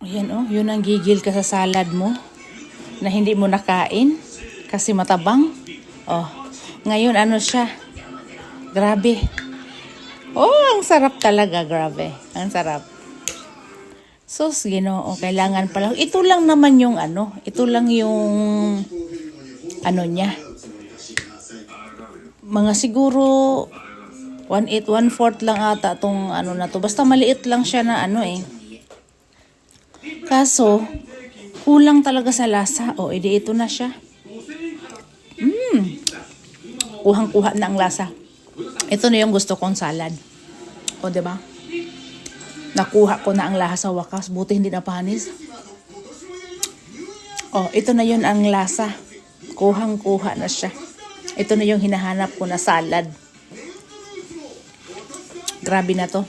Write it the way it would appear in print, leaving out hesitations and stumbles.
Ayan oh, yun ang gigil ka sa salad mo na hindi mo nakain kasi matabang. Oh, ngayon ano siya? Grabe. Oh, ang sarap talaga, grabe. Ang sarap. Sus, Ginoo, kailangan pala. Ito lang naman yung ano, ito lang yung ano niya. Mga siguro 1/8, 1/4 lang ata tong ano na to. Basta maliit lang siya na ano eh. Kaso, kulang talaga sa lasa. O, edi ito na siya. Kuhang-kuha na ang lasa. Ito na yung gusto kong salad. O, diba? Nakuha ko na ang lasa sa wakas. Buti hindi napanis. O, ito na yun ang lasa. Kuhang-kuha na siya. Ito na yung hinahanap ko na salad. Grabe na to.